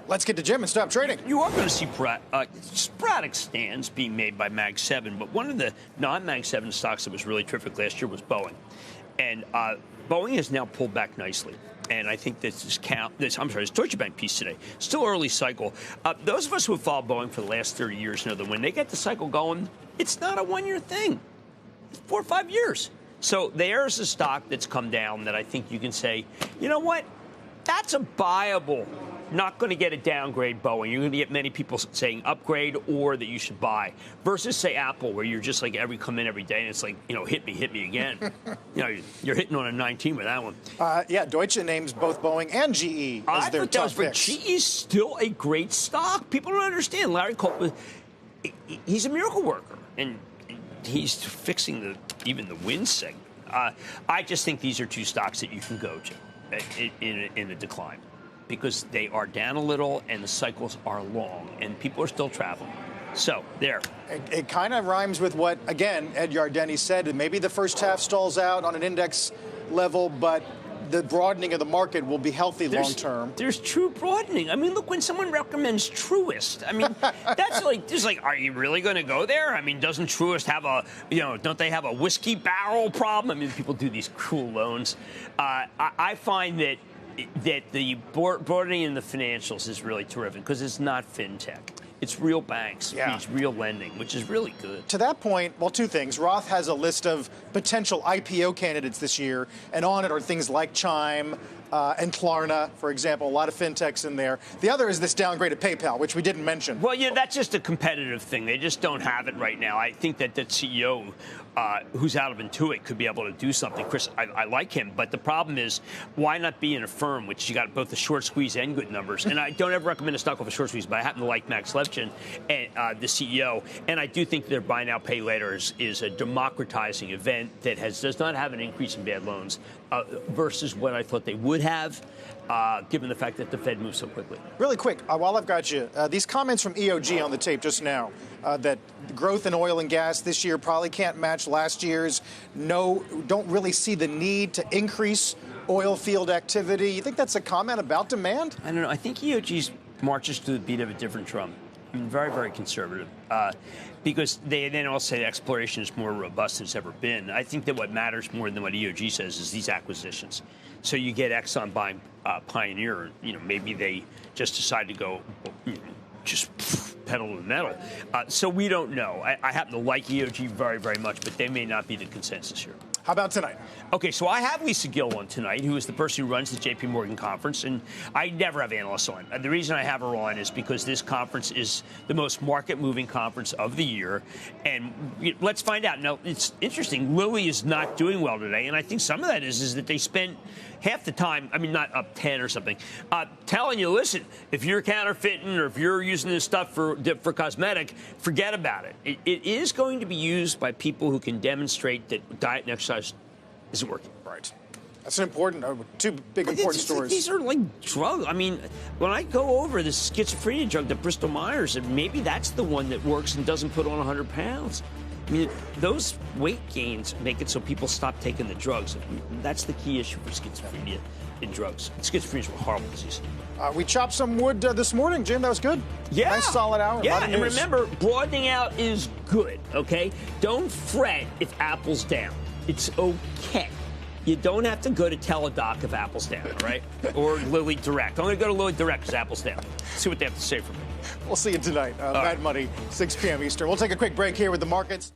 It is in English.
let's get to Jim and stop trading. You are going to see sporadic stands being made by Mag 7, but one of the non-Mag 7 stocks that was really terrific last year was Boeing. And Boeing has now pulled back nicely. And I think this Deutsche Bank piece today, still early cycle. Those of us who have followed Boeing for the last 30 years know that when they get the cycle going, it's not a one-year thing. It's 4 or 5 years. So there's a stock that's come down that I think you can say, you know what, that's a buyable. Not going to get a downgrade Boeing. You're going to get many people saying upgrade or that you should buy. Versus, say, Apple, where you're just like come in every day and it's like, hit me again. You're hitting on a 19 with that one. Yeah, Deutsche names both Boeing and GE as their top picks. GE is still a great stock. People don't understand. Larry Culp, he's a miracle worker, and he's fixing even the wind segment. I just think these are two stocks that you can go to in a decline, because they are down a little and the cycles are long and people are still traveling. So there. It kind of rhymes with what, again, Ed Yardeni said. Maybe the first half stalls out on an index level, but the broadening of the market will be healthy long term. There's true broadening. I mean, look, when someone recommends Truist, I mean, that's like, are you really going to go there? I mean, doesn't Truist have don't they have a whiskey barrel problem? I mean, people do these cruel loans. I find that the broadening in the financials is really terrific because it's not fintech. It's real banks. Yeah. It's real lending, which is really good. To that point, well, two things. Roth has a list of potential IPO candidates this year, and on it are things like Chime and Klarna, for example. A lot of fintechs in there. The other is this downgrade of PayPal, which we didn't mention. Well, yeah, that's just a competitive thing. They just don't have it right now. I think that CEO who's out of Intuit could be able to do something. Chris, I like him, but the problem is, why not be in a firm which you got both the short squeeze and good numbers? And I don't ever recommend a stock with a short squeeze, but I happen to like Max Levchin, and the CEO, and I do think their buy now, pay later is a democratizing event that does not have an increase in bad loans versus what I thought they would have, given the fact that the Fed moves so quickly. Really quick, while I've got you, these comments from EOG on the tape just now, that growth in oil and gas this year probably can't match last year's. Don't really see the need to increase oil field activity. You think that's a comment about demand? I don't know. I think EOG marches to the beat of a different drum. I mean, very, very conservative, because they then all say exploration is more robust than it's ever been. I think that what matters more than what EOG says is these acquisitions. So you get Exxon buying Pioneer. Maybe they just decide to go, just pedal to the metal. So we don't know. I happen to like EOG very, very much, but they may not be the consensus here. How about tonight? Okay, so I have Lisa Gill on tonight, who is the person who runs the J.P. Morgan conference, and I never have analysts on. The reason I have her on is because this conference is the most market-moving conference of the year, and let's find out. Now, it's interesting. Lilly is not doing well today, and I think some of that is that they spent half the time, I mean, not up 10 or something, telling you, listen, if you're counterfeiting or if you're using this stuff for cosmetic, forget about it. It is going to be used by people who can demonstrate that diet and exercise isn't working. Right. That's an important, two big important stories. These are like drugs. I mean, when I go over this schizophrenia drug that Bristol Myers, and maybe that's the one that works and doesn't put on 100 pounds. I mean, those weight gains make it so people stop taking the drugs. That's the key issue for schizophrenia in drugs. Schizophrenia is a horrible disease. We chopped some wood this morning, Jim. That was good. Yeah. Nice solid hour. Yeah, and remember, broadening out is good, okay? Don't fret if Apple's down. It's okay. You don't have to go to Teladoc if Apple's down, all right? Or Lilly Direct. I'm going to go to Lilly Direct because Apple's down. See what they have to say for me. We'll see you tonight. Mad Money, 6 p.m. Eastern. We'll take a quick break here with the markets.